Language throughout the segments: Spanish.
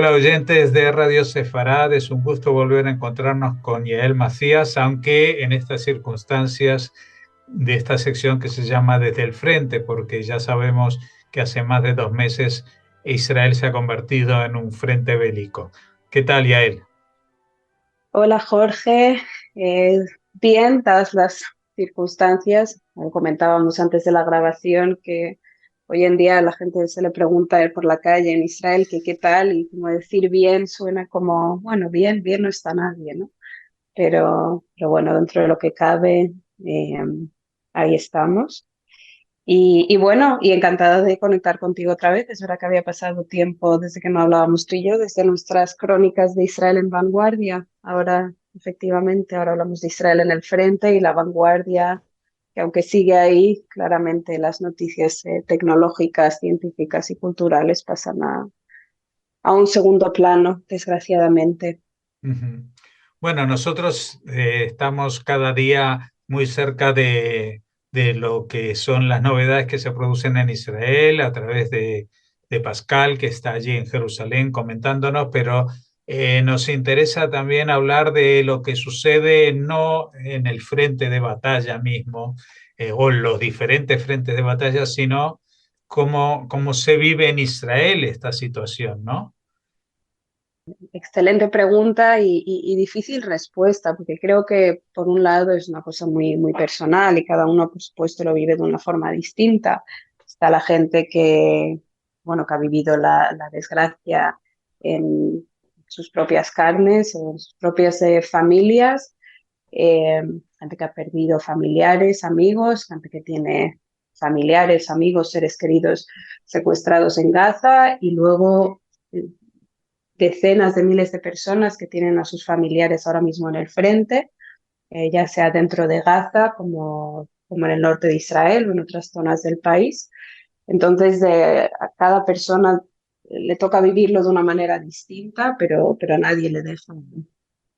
Hola oyentes de Radio Sefarad, es un gusto volver a encontrarnos con Yael Macías, aunque en estas circunstancias de esta sección que se llama Desde el Frente, porque ya sabemos que hace más de 2 meses Israel se ha convertido en un frente bélico. ¿Qué tal, Yael? Hola Jorge. Eh, Bien, dadas las circunstancias. Comentábamos antes de la grabación que hoy en día a la gente se le pregunta por la calle en Israel que qué tal, y como decir bien suena como, bueno, bien, bien no está nadie, ¿no? Pero bueno, dentro de lo que cabe, eh, ahí estamos. Y bueno, y encantada de conectar contigo otra vez. Es verdad que había pasado tiempo desde que no hablábamos tú y yo, desde nuestras crónicas de Israel en Vanguardia. Ahora, efectivamente, ahora hablamos de Israel en el frente y la vanguardia, que aunque sigue ahí, claramente las noticias tecnológicas, científicas y culturales pasan a un segundo plano, desgraciadamente. Ujú. Bueno, nosotros estamos cada día muy cerca de lo que son las novedades que se producen en Israel a través de Pascal, que está allí en Jerusalén comentándonos, pero nos interesa también hablar de lo que sucede no en el frente de batalla mismo, o en los diferentes frentes de batalla, sino cómo se vive en Israel esta situación, ¿no? Excelente pregunta y difícil respuesta, porque creo que por un lado es una cosa muy, muy personal y cada uno, por supuesto, lo vive de una forma distinta. Está la gente que, bueno, que ha vivido la desgracia en sus propias carnes, en sus propias familias, eh, gente que ha perdido familiares, amigos, gente que tiene familiares, amigos, seres queridos secuestrados en Gaza, y luego decenas de miles de personas que tienen a sus familiares ahora mismo en el frente, ya sea dentro de Gaza como en el norte de Israel o en otras zonas del país. Entonces, a cada persona le toca vivirlo de una manera distinta, pero a nadie le deja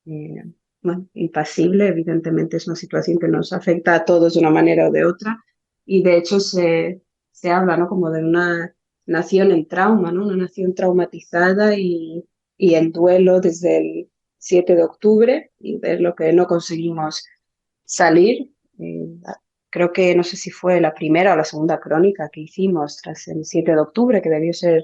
eh, bueno, impasible. Evidentemente es una situación que nos afecta a todos de una manera o de otra, y de hecho se habla, ¿no?, como de una nación en trauma, ¿no? Una nación traumatizada y en duelo desde el 7 de octubre, y ver lo que no conseguimos salir. Creo que no sé si fue la primera o la segunda crónica que hicimos tras el 7 de octubre, que debió ser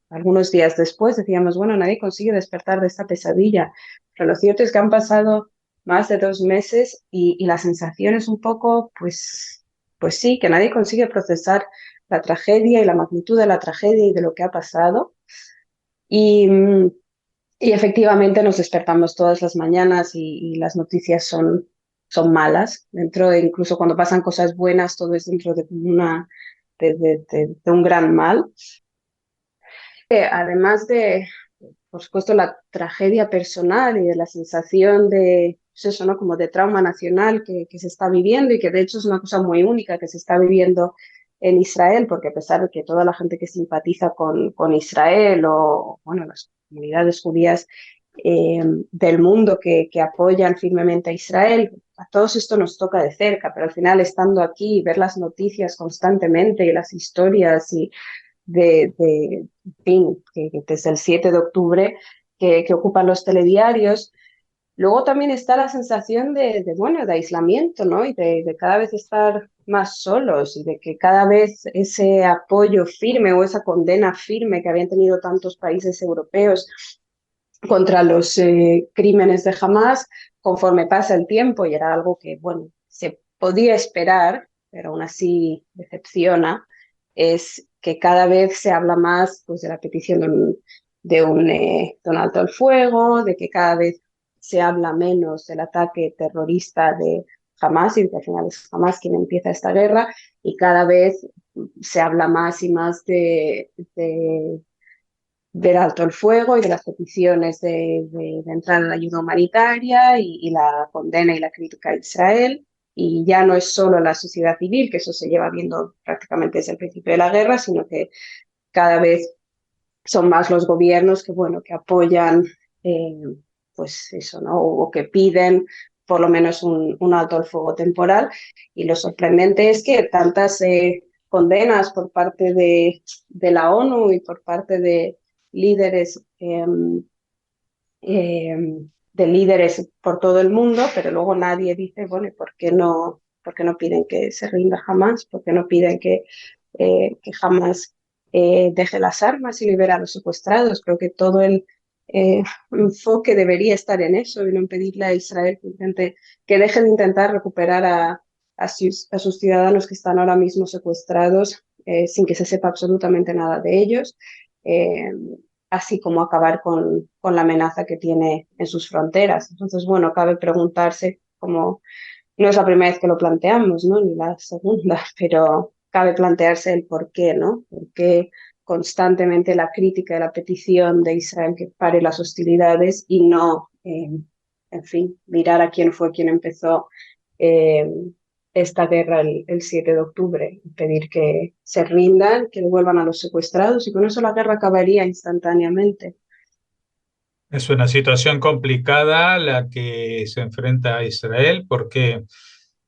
algunos días después. Decíamos, bueno, nadie consigue despertar de esta pesadilla, pero lo cierto es que han pasado más de 2 meses y la sensación es un poco, pues sí, que nadie consigue procesar la tragedia y la magnitud de la tragedia y de lo que ha pasado. Y, y efectivamente nos despertamos todas las mañanas y las noticias son malas. Dentro de, incluso cuando pasan cosas buenas, todo es dentro de, de un gran mal. Además de, por supuesto, la tragedia personal y de la sensación de, pues eso, ¿no?, como de trauma nacional que se está viviendo, y que de hecho es una cosa muy única que se está viviendo en Israel, porque a pesar de que toda la gente que simpatiza con Israel, o bueno, las comunidades judías del mundo que apoyan firmemente a Israel, a todos esto nos toca de cerca, pero al final, estando aquí, ver las noticias constantemente y las historias y en fin, que desde el 7 de octubre que ocupan los telediarios. Luego también está la sensación bueno, de aislamiento, ¿no? Y de cada vez estar más solos, y de que cada vez ese apoyo firme o esa condena firme que habían tenido tantos países europeos contra los crímenes de Hamas, conforme pasa el tiempo, y era algo que, bueno, se podía esperar, pero aún así decepciona, es que cada vez se habla más, pues, de la petición de un alto al fuego, de que cada vez se habla menos del ataque terrorista de Hamas, y de que al final es Hamas quien empieza esta guerra, y cada vez se habla más y más del alto el fuego y de las peticiones de entrar en la ayuda humanitaria, y la condena y la crítica a Israel. Y ya no es solo la sociedad civil, que eso se lleva viendo prácticamente desde el principio de la guerra, sino que cada vez son más los gobiernos que, bueno, que apoyan, eh, pues eso, ¿no? O que piden por lo menos un alto al fuego temporal. Y lo sorprendente es que tantas condenas por parte de la ONU y por parte líderes de líderes por todo el mundo, pero luego nadie dice, bueno, por qué no piden que se rinda Hamás? ¿Por qué no piden que Hamás deje las armas y libere a los secuestrados? Creo que todo el enfoque debería estar en eso y no en pedirle a Israel que deje de intentar recuperar a sus ciudadanos que están ahora mismo secuestrados sin que se sepa absolutamente nada de ellos. Así como acabar con la amenaza que tiene en sus fronteras. Entonces, bueno, cabe preguntarse, como no es la primera vez que lo planteamos, ¿no? Ni la segunda, pero cabe plantearse el por qué, ¿no? ¿Por qué constantemente la crítica y la petición de Israel que pare las hostilidades y no, en fin, mirar a quién fue quien empezó eh, esta guerra el 7 de octubre, pedir que se rindan, que devuelvan a los secuestrados y con eso la guerra acabaría instantáneamente. Es una situación complicada la que se enfrenta a Israel porque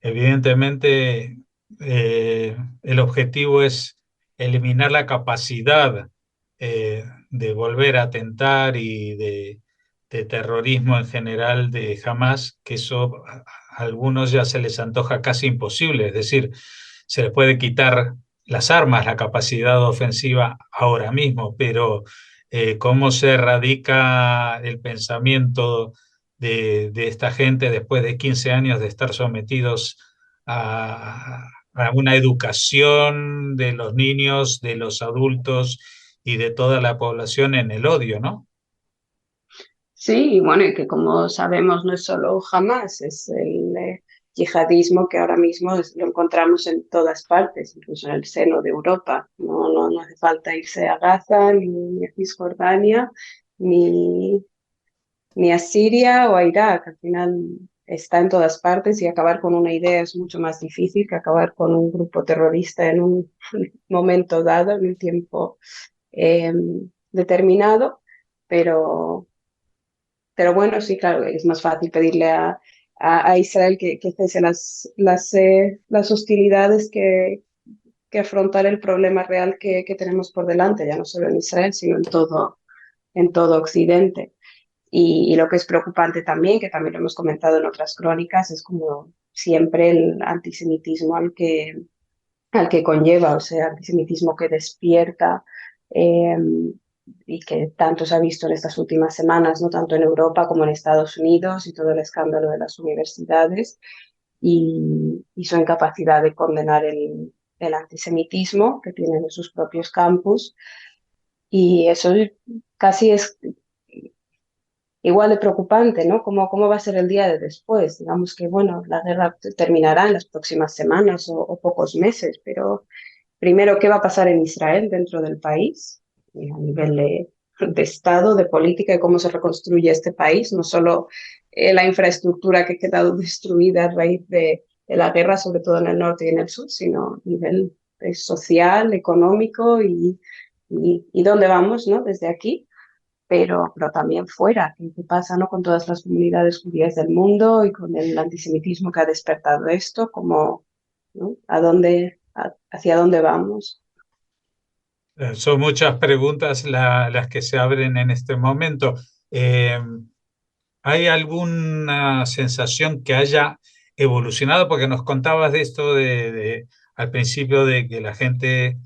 evidentemente el objetivo es eliminar la capacidad de volver a atentar y de terrorismo en general de Hamas, que eso a algunos ya se les antoja casi imposible, es decir, se les puede quitar las armas, la capacidad ofensiva ahora mismo, pero cómo se erradica el pensamiento de esta gente después de 15 años de estar sometidos a una educación de los niños, de los adultos y de toda la población en el odio, ¿no? Sí, y bueno, y que como sabemos no es solo Hamas, es el yihadismo que ahora mismo lo encontramos en todas partes, incluso en el seno de Europa. No hace falta irse a Gaza, ni a Cisjordania, ni, ni a Siria o a Irak. Al final está en todas partes y acabar con una idea es mucho más difícil que acabar con un grupo terrorista en un momento dado, en un tiempo eh, determinado, pero bueno, sí, claro, es más fácil pedirle a Israel que cese las hostilidades que afrontar el problema real que tenemos por delante, ya no solo en Israel, sino en todo Occidente. Y lo que es preocupante también, que también lo hemos comentado en otras crónicas, es como siempre el antisemitismo al que conlleva, o sea, antisemitismo que despierta eh, y que tanto se ha visto en estas últimas semanas, no tanto en Europa como en Estados Unidos y todo el escándalo de las universidades y su incapacidad de condenar el antisemitismo que tienen en sus propios campus. Y eso casi es igual de preocupante, ¿no? ¿Cómo va a ser el día de después? Digamos que, bueno, la guerra terminará en las próximas semanas o pocos meses, pero primero, ¿qué va a pasar en Israel dentro del país? A nivel de Estado, de política, de cómo se reconstruye este país, no solo la infraestructura que ha quedado destruida a raíz de la guerra, sobre todo en el norte y en el sur, sino a nivel social, económico y dónde vamos, ¿no? Desde aquí, pero también fuera, qué pasa, ¿no? Con todas las comunidades judías del mundo y con el antisemitismo que ha despertado esto, como, ¿no? Hacia dónde vamos. Son muchas preguntas las que se abren en este momento. Eh, ¿Hay alguna sensación que haya evolucionado? Porque nos contabas de esto al principio de que la gente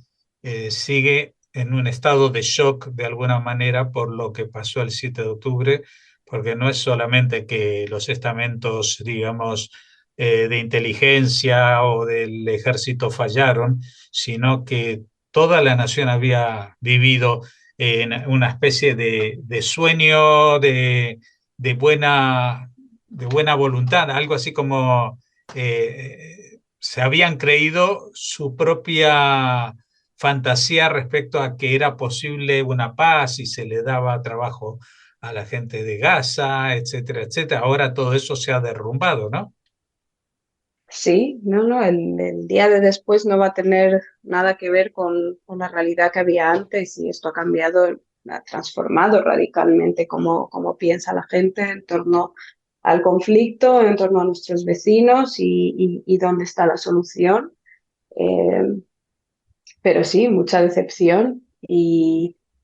sigue en un estado de shock de alguna manera por lo que pasó el 7 de octubre, porque no es solamente que los estamentos, digamos, de inteligencia o del ejército fallaron, sino que toda la nación había vivido en una especie de sueño de buena voluntad, algo así como se habían creído su propia fantasía respecto a que era posible una paz y se le daba trabajo a la gente de Gaza, etcétera, etcétera. Ahora todo eso se ha derrumbado, ¿no? Sí, no, el día de después no va a tener nada que ver con la realidad que había antes y esto ha cambiado, ha transformado radicalmente cómo piensa la gente en torno al conflicto, en torno a nuestros vecinos y dónde está la solución. Pero sí, mucha decepción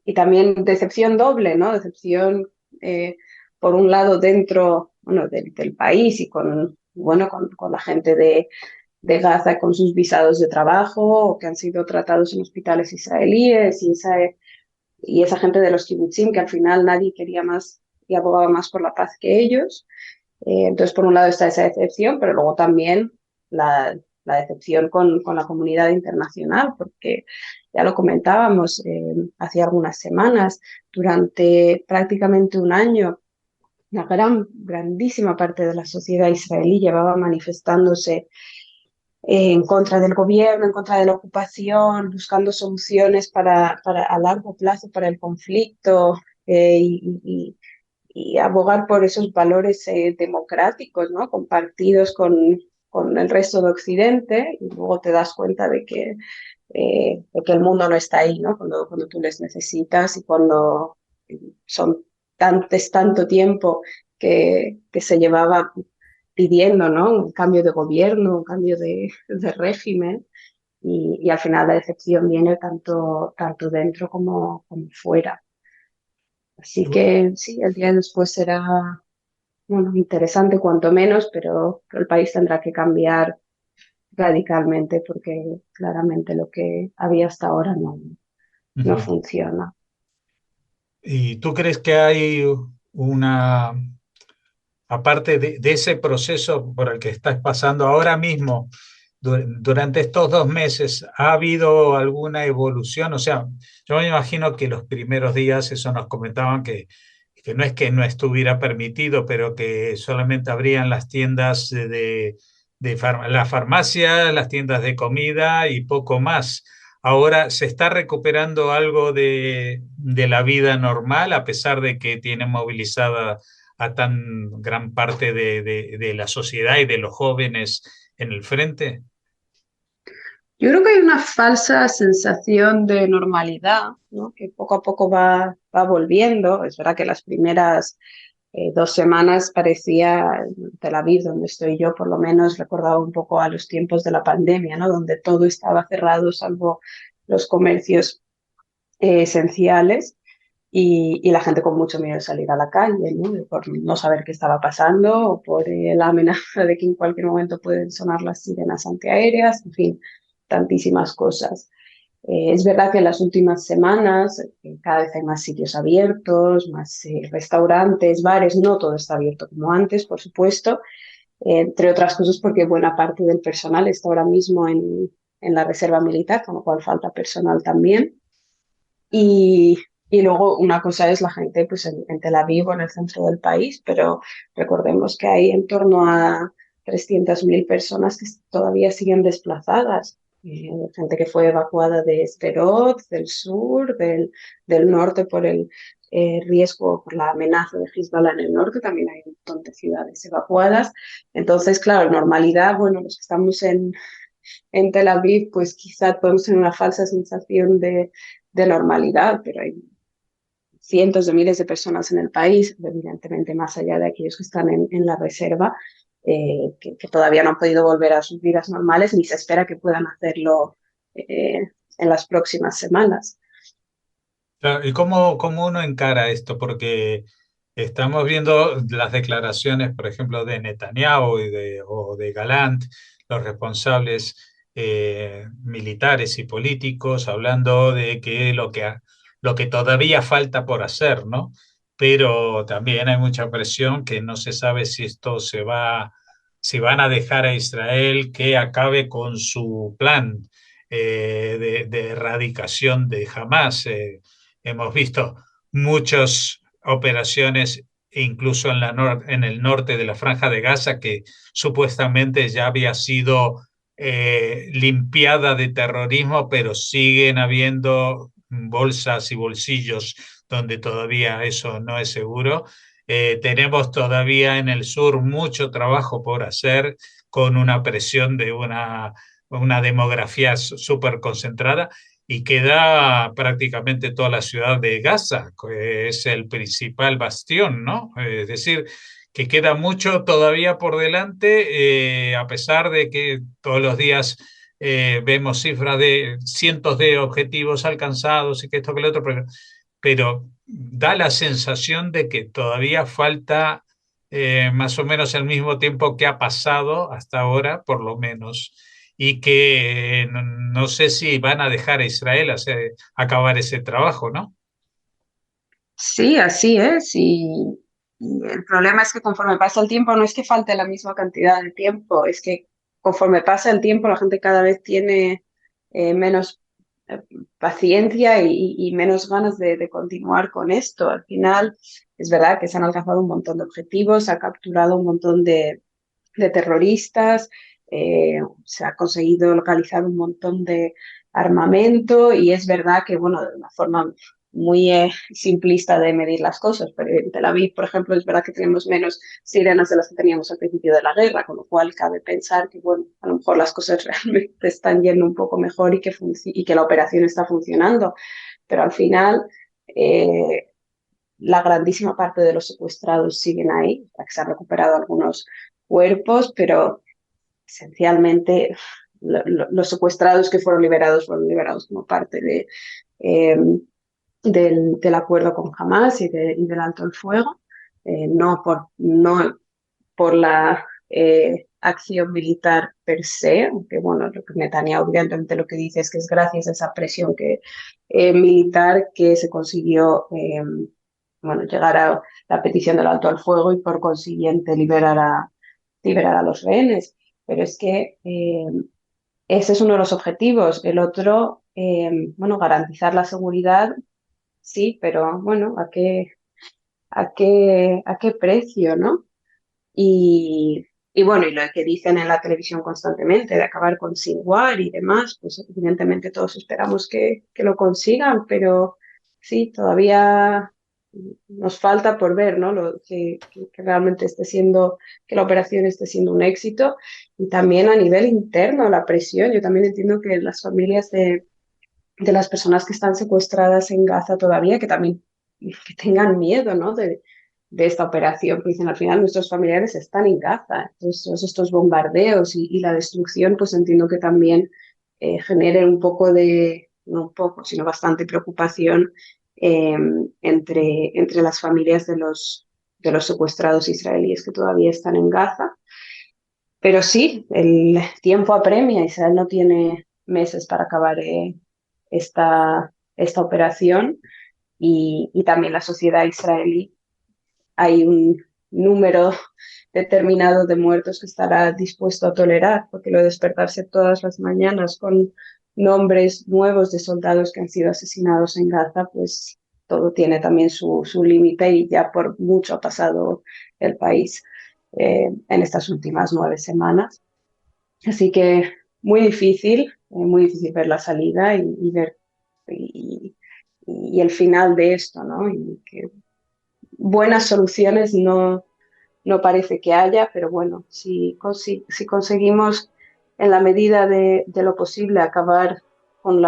y también decepción doble, ¿no? Decepción, por un lado, dentro, bueno, del país y bueno, con la gente de Gaza con sus visados de trabajo o que han sido tratados en hospitales israelíes y esa gente de los kibutzim que al final nadie quería más y abogaba más por la paz que ellos. Entonces, por un lado está esa decepción, pero luego también la decepción con la comunidad internacional, porque ya lo comentábamos hace algunas semanas, durante prácticamente un año, una grandísima parte de la sociedad israelí llevaba manifestándose en contra del gobierno, en contra de la ocupación, buscando soluciones a largo plazo para el conflicto y abogar por esos valores democráticos, ¿no? Compartidos con el resto de Occidente, y luego te das cuenta de que el mundo no está ahí, ¿no? Cuando tú les necesitas y cuando son tanto tiempo que se llevaba pidiendo, ¿no? Un cambio de gobierno, un cambio de régimen, y al final la decepción viene tanto dentro como fuera. Y Así que sí, el día después será, bueno, interesante cuanto menos, pero el país tendrá que cambiar radicalmente porque claramente lo que había hasta ahora no ujú. funciona. ¿Y tú crees que hay una, aparte de ese proceso por el que estás pasando ahora mismo, durante estos 2 meses, ¿ha habido alguna evolución? O sea, yo me imagino que los primeros días, eso nos comentaban que no es que no estuviera permitido, pero que solamente abrían las tiendas la farmacia, las tiendas de comida y poco más. Ahora se está recuperando algo de la vida normal, a pesar de que tienen movilizada a tan gran parte de la sociedad y de los jóvenes en el frente. Yo creo que hay una falsa sensación de normalidad, ¿no? Que poco a poco va volviendo. Es verdad que las primeras 2 semanas parecía, en Tel Aviv, donde estoy yo, por lo menos recordaba un poco a los tiempos de la pandemia, ¿no? Donde todo estaba cerrado salvo los comercios esenciales y la gente con mucho miedo de salir a la calle, ¿no? Por no saber qué estaba pasando o por la amenaza de que en cualquier momento pueden sonar las sirenas antiaéreas, en fin, tantísimas cosas. Es verdad que en las últimas semanas cada vez hay más sitios abiertos, más restaurantes, bares, no todo está abierto como antes, por supuesto, entre otras cosas porque buena parte del personal está ahora mismo en la reserva militar, con lo cual falta personal también. Y, y luego una cosa es la gente pues en Tel Aviv o en el centro del país, pero recordemos que hay en torno a 300.000 personas que todavía siguen desplazadas. Gente que fue evacuada de Sderot, del sur, del norte por el riesgo, por la amenaza de Hezbollah en el norte, también hay un montón de ciudades evacuadas. Entonces, claro, normalidad, bueno, los que estamos en Tel Aviv, pues quizá podemos tener una falsa sensación de normalidad, pero hay cientos de miles de personas en el país, evidentemente más allá de aquellos que están en la reserva, que todavía no han podido volver a sus vidas normales ni se espera que puedan hacerlo en las próximas semanas. Claro, ¿y cómo uno encara esto? Porque estamos viendo las declaraciones, por ejemplo, de Netanyahu o de Galant, los responsables militares y políticos, hablando de que lo que todavía falta por hacer, ¿no? Pero también hay mucha presión que no se sabe si esto si van a dejar a Israel que acabe con su plan de erradicación de Hamás. Hemos visto muchas operaciones, incluso en el norte de la Franja de Gaza, que supuestamente ya había sido limpiada de terrorismo, pero siguen habiendo bolsas y bolsillos donde todavía eso no es seguro. Tenemos todavía en el sur mucho trabajo por hacer con una presión de una demografía súper concentrada y queda prácticamente toda la ciudad de Gaza, que es el principal bastión, ¿no? Es decir, que queda mucho todavía por delante, a pesar de que todos los días vemos cifras de cientos de objetivos alcanzados y que esto que lo otro, pero pero da la sensación de que todavía falta más o menos el mismo tiempo que ha pasado hasta ahora, por lo menos, y que no sé si van a dejar a Israel acabar ese trabajo, ¿no? Sí, así es. Y el problema es que conforme pasa el tiempo, no es que falte la misma cantidad de tiempo, es que conforme pasa el tiempo, la gente cada vez tiene menos eh, paciencia y menos ganas de continuar con esto. Al final, es verdad que se han alcanzado un montón de objetivos, se ha capturado un montón de terroristas, se ha conseguido localizar un montón de armamento y es verdad que, bueno, de una forma muy simplista de medir las cosas, pero en Tel Aviv, por ejemplo, es verdad que tenemos menos sirenas de las que teníamos al principio de la guerra, con lo cual cabe pensar que, bueno, a lo mejor las cosas realmente están yendo un poco mejor y que la operación está funcionando, pero al final la grandísima parte de los secuestrados siguen ahí, que se han recuperado algunos cuerpos, pero esencialmente los secuestrados que fueron liberados como parte eh, del acuerdo con Hamas y del alto el fuego, no por la acción militar per se, aunque bueno, lo que Netanyahu obviamente lo que dice es que es gracias a esa presión militar que se consiguió bueno, llegar a la petición del alto al fuego y por consiguiente liberar a los rehenes. Pero es que ese es uno de los objetivos. El otro, bueno, garantizar la seguridad, sí, pero bueno, a qué precio, ¿no? Y bueno, y lo que dicen en la televisión constantemente de acabar con Sinwar y demás, pues evidentemente todos esperamos que lo consigan, pero sí, todavía nos falta por ver, ¿no? Que realmente esté siendo, que la operación esté siendo un éxito y también a nivel interno la presión. Yo también entiendo que las familias de las personas que están secuestradas en Gaza todavía, que también que tengan miedo, ¿no? De esta operación, porque dicen, al final nuestros familiares están en Gaza. Entonces, todos estos bombardeos y la destrucción, pues entiendo que también generen un poco no un poco, sino bastante preocupación eh, entre las familias de los secuestrados israelíes que todavía están en Gaza. Pero sí, el tiempo apremia. Israel no tiene meses para acabar esta operación y también la sociedad israelí. Hay un número determinado de muertos que estará dispuesto a tolerar, porque lo de despertarse todas las mañanas con nombres nuevos de soldados que han sido asesinados en Gaza, pues todo tiene también su límite y ya por mucho ha pasado el país en estas últimas 9 semanas. Así que muy difícil ver la salida y ver y, y el final de esto, ¿no? Y que buenas soluciones no parece que haya, pero bueno, si conseguimos en la medida de lo posible acabar con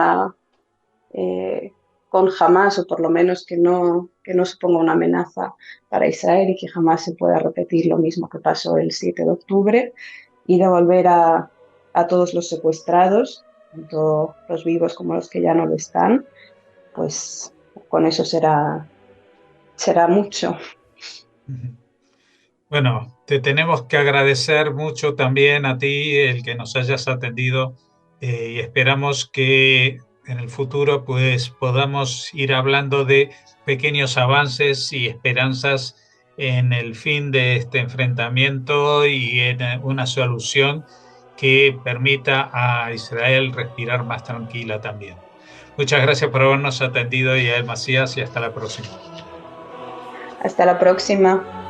eh, con Hamas, o por lo menos que no suponga una amenaza para Israel y que jamás se pueda repetir lo mismo que pasó el 7 de octubre y devolver a todos los secuestrados, tanto los vivos como los que ya no lo están, pues con eso será mucho. Bueno, te tenemos que agradecer mucho también a ti el que nos hayas atendido y esperamos que en el futuro pues podamos ir hablando de pequeños avances y esperanzas en el fin de este enfrentamiento y en una solución que permita a Israel respirar más tranquila también. Muchas gracias por habernos atendido, Yael Macías, y hasta la próxima. Hasta la próxima.